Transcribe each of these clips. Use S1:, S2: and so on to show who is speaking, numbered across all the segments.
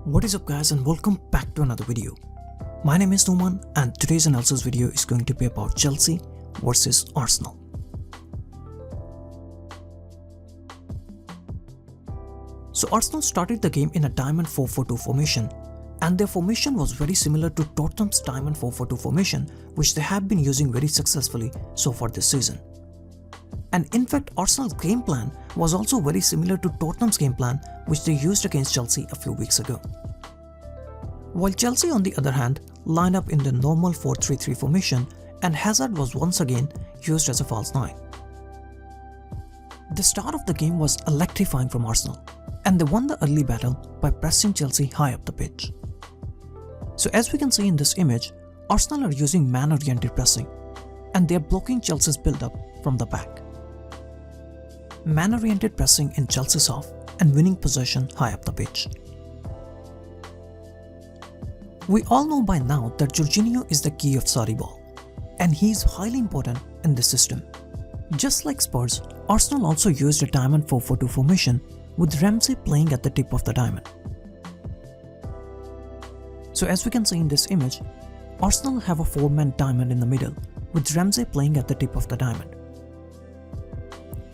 S1: What is up guys, and welcome back to another video. My name is Numan and today's analysis video is going to be about Chelsea versus Arsenal. So Arsenal started the game in a diamond 4-4-2 formation, and their formation was very similar to Tottenham's diamond 4-4-2 formation, which they have been using very successfully so far this season. And in fact, Arsenal's game plan was also very similar to Tottenham's game plan, which they used against Chelsea a few weeks ago. While Chelsea on the other hand lined up in the normal 4-3-3 formation, and Hazard was once again used as a false 9. The start of the game was electrifying from Arsenal, and they won the early battle by pressing Chelsea high up the pitch. So as we can see in this image, Arsenal are using man-oriented pressing, and they are blocking Chelsea's build-up from the back. Man-oriented pressing in Chelsea's half and winning possession high up the pitch. We all know by now that Jorginho is the key of Sarri ball, and he is highly important in this system. Just like Spurs, Arsenal also used a diamond 4-4-2 formation with Ramsey playing at the tip of the diamond. So as we can see in this image, Arsenal have a 4-man diamond in the middle with Ramsey playing at the tip of the diamond.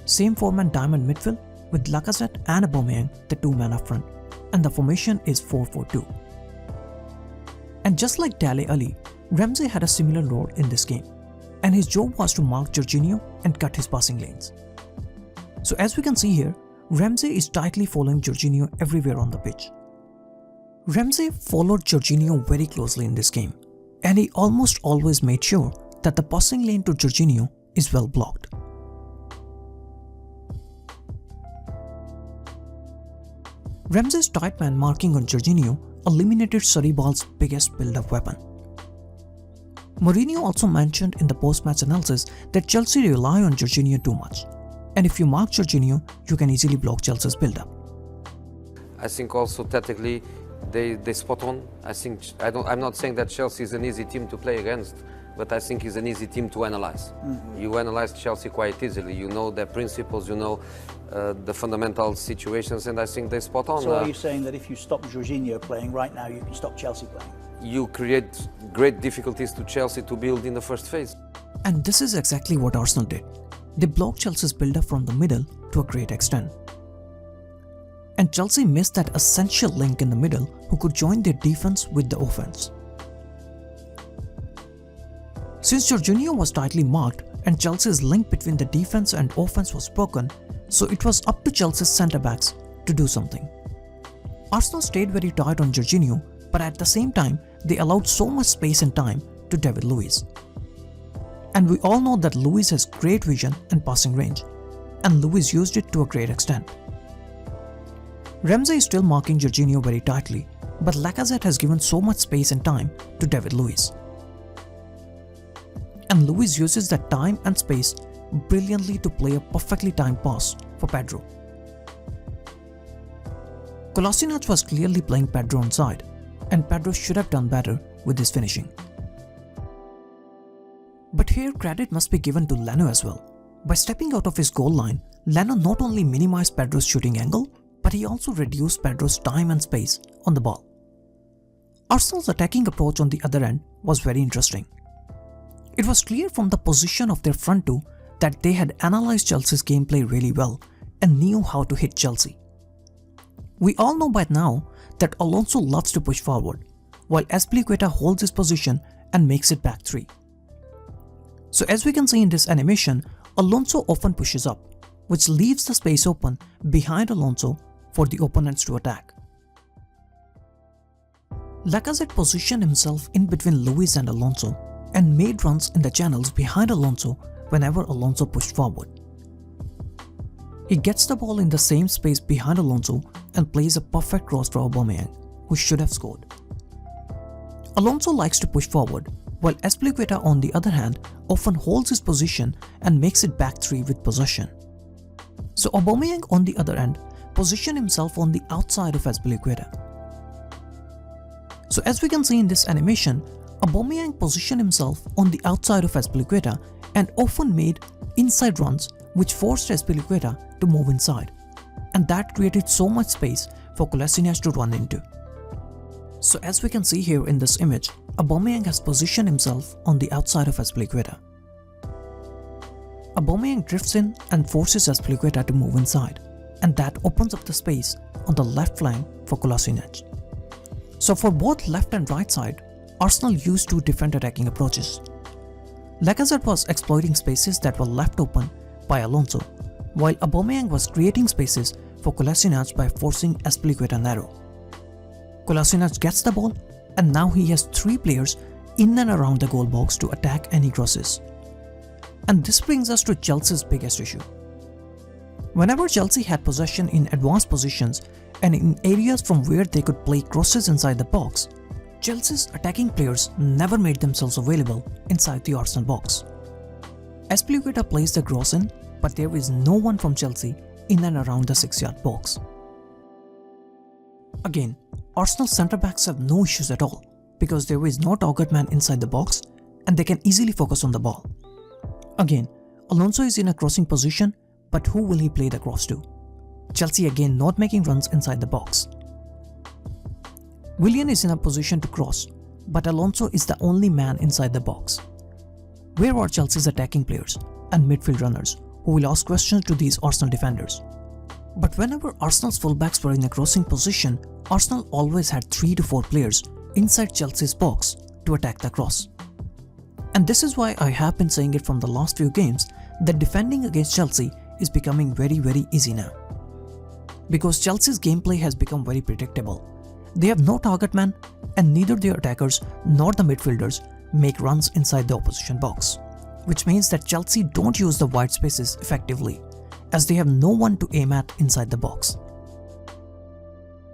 S1: Same 4-man diamond midfield with Lacazette and Aubameyang the 2-man up front, and the formation is 4-4-2. And just like Dele Alli, Ramsey had a similar role in this game, and his job was to mark Jorginho and cut his passing lanes. So as we can see here, Ramsey is tightly following Jorginho everywhere on the pitch. Ramsey followed Jorginho very closely in this game, and he almost always made sure that the passing lane to Jorginho is well blocked. Ramsey's tight man marking on Jorginho eliminated Sarri ball's biggest build-up weapon. Mourinho also mentioned in the post-match analysis that Chelsea rely on Jorginho too much, and if you mark Jorginho, you can easily block Chelsea's build-up.
S2: I think also tactically they spot on. I'm not saying that Chelsea is an easy team to play against, but I think it's an easy team to analyze. You analyze Chelsea quite easily. You know their principles, you know the fundamental situations, and I think they spot on.
S3: So are you saying that if you stop Jorginho playing right now, you can stop Chelsea playing?
S2: You create great difficulties to Chelsea to build in the first phase.
S1: And this is exactly what Arsenal did. They blocked Chelsea's build-up from the middle to a great extent. And Chelsea missed that essential link in the middle who could join their defense with the offense. Since Jorginho was tightly marked and Chelsea's link between the defense and offense was broken, so it was up to Chelsea's centre-backs to do something. Arsenal stayed very tight on Jorginho, but at the same time, they allowed so much space and time to David Luiz. And we all know that Luiz has great vision and passing range, and Luiz used it to a great extent. Ramsey is still marking Jorginho very tightly, but Lacazette has given so much space and time to David Luiz. And Luiz uses that time and space brilliantly to play a perfectly timed pass for Pedro. Kolasinac was clearly playing Pedro on side, and Pedro should have done better with his finishing. But here credit must be given to Leno as well. By stepping out of his goal line, Leno not only minimized Pedro's shooting angle, but he also reduced Pedro's time and space on the ball. Arsenal's attacking approach on the other end was very interesting. It was clear from the position of their front two that they had analyzed Chelsea's gameplay really well and knew how to hit Chelsea. We all know by now that Alonso loves to push forward, while Azpilicueta holds his position and makes it back 3. So as we can see in this animation, Alonso often pushes up, which leaves the space open behind Alonso for the opponents to attack. Lacazette positioned himself in between Luiz and Alonso and made runs in the channels behind Alonso whenever Alonso pushed forward. He gets the ball in the same space behind Alonso and plays a perfect cross for Aubameyang, who should have scored. Alonso likes to push forward, while Azpilicueta on the other hand often holds his position and makes it back 3 with possession. So Aubameyang on the other end positioned himself on the outside of Azpilicueta. So as we can see in this animation, Aubameyang positioned himself on the outside of Azpilicueta and often made inside runs which forced Azpilicueta to move inside, and that created so much space for Kolasinac to run into. So as we can see here in this image, Aubameyang has positioned himself on the outside of Azpilicueta. Aubameyang drifts in and forces Azpilicueta to move inside, and that opens up the space on the left flank for Kolasinac. So for both left and right side, Arsenal used two different attacking approaches. Lacazette was exploiting spaces that were left open by Alonso, while Aubameyang was creating spaces for Kolasinac by forcing Azpilicueta narrow. Kolasinac gets the ball, and now he has three players in and around the goal box to attack any crosses. And this brings us to Chelsea's biggest issue. Whenever Chelsea had possession in advanced positions and in areas from where they could play crosses inside the box, Chelsea's attacking players never made themselves available inside the Arsenal box. Azpilicueta plays the cross in, but there is no one from Chelsea in and around the 6-yard box. Again, Arsenal centre-backs have no issues at all because there is no target man inside the box and they can easily focus on the ball. Again, Alonso is in a crossing position, but who will he play the cross to? Chelsea again not making runs inside the box. Willian is in a position to cross, but Alonso is the only man inside the box. Where are Chelsea's attacking players and midfield runners who will ask questions to these Arsenal defenders? But whenever Arsenal's fullbacks were in a crossing position, Arsenal always had 3 to 4 players inside Chelsea's box to attack the cross. And this is why I have been saying it from the last few games that defending against Chelsea is becoming very easy now. Because Chelsea's gameplay has become very predictable. They have no target man and neither their attackers nor the midfielders make runs inside the opposition box. Which means that Chelsea don't use the wide spaces effectively as they have no one to aim at inside the box.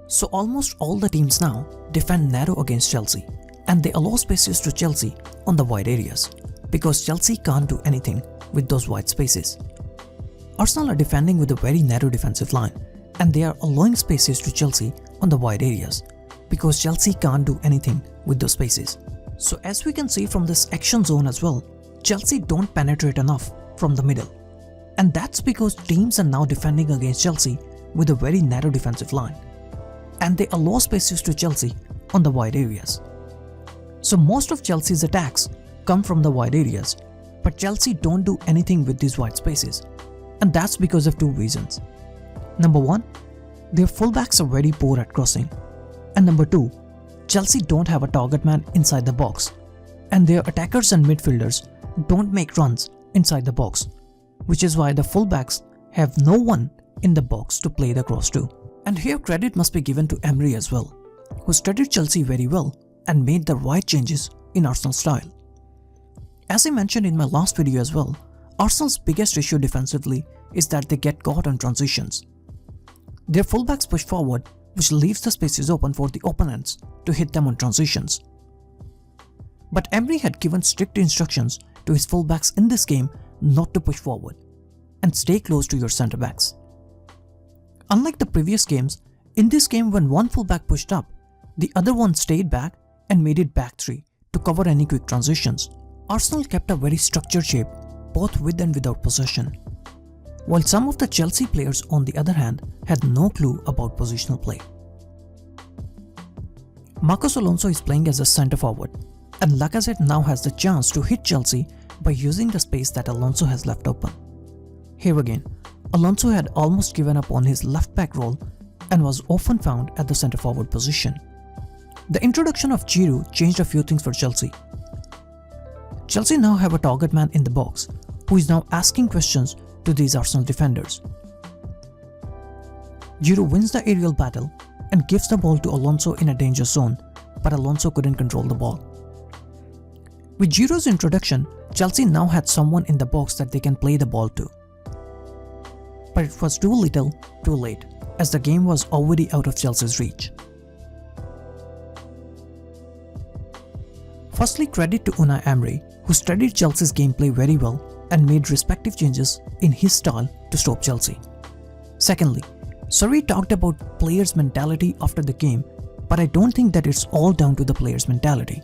S1: So almost all the teams now defend narrow against Chelsea and they allow spaces to Chelsea on the wide areas because Chelsea can't do anything with those wide spaces. Arsenal are defending with a very narrow defensive line and they are allowing spaces to Chelsea on the wide areas because Chelsea can't do anything with those spaces. So as we can see from this action zone as well, Chelsea don't penetrate enough from the middle. And that's because teams are now defending against Chelsea with a very narrow defensive line. And they allow spaces to Chelsea on the wide areas. So most of Chelsea's attacks come from the wide areas, but Chelsea don't do anything with these wide spaces. And that's because of 2 reasons. Number 1, their fullbacks are very poor at crossing. And number 2, Chelsea don't have a target man inside the box. And their attackers and midfielders don't make runs inside the box, which is why the fullbacks have no one in the box to play the cross to. And here credit must be given to Emery as well, who studied Chelsea very well and made the right changes in Arsenal style. As I mentioned in my last video as well, Arsenal's biggest issue defensively is that they get caught on transitions. Their fullbacks push forward, which leaves the spaces open for the opponents to hit them on transitions. But Emery had given strict instructions to his fullbacks in this game not to push forward and stay close to your centre-backs. Unlike the previous games, in this game when one fullback pushed up, the other one stayed back and made it back 3 to cover any quick transitions. Arsenal kept a very structured shape both with and without possession, while some of the Chelsea players on the other hand had no clue about positional play. Marcos Alonso is playing as a centre forward, and Lacazette now has the chance to hit Chelsea by using the space that Alonso has left open. Here again, Alonso had almost given up on his left back role and was often found at the centre forward position. The introduction of Giroud changed a few things for Chelsea. Chelsea now have a target man in the box who is now asking questions to these Arsenal defenders. Giroud wins the aerial battle and gives the ball to Alonso in a danger zone, but Alonso couldn't control the ball. With Giroud's introduction, Chelsea now had someone in the box that they can play the ball to. But it was too little, too late, as the game was already out of Chelsea's reach. Firstly, credit to Unai Emery, who studied Chelsea's gameplay very well and made respective changes in his style to stop Chelsea. Secondly, Surrey talked about players' mentality after the game, but I don't think that it's all down to the players' mentality.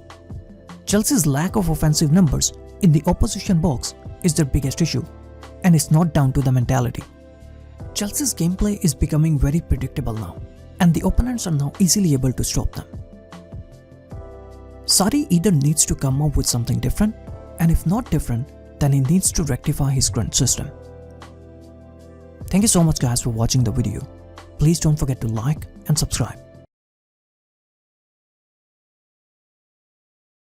S1: Chelsea's lack of offensive numbers in the opposition box is their biggest issue, and it's not down to the mentality. Chelsea's gameplay is becoming very predictable now, and the opponents are now easily able to stop them. Sarri either needs to come up with something different, and if not different, then he needs to rectify his current system. Thank you so much guys for watching the video. Please don't forget to like and subscribe.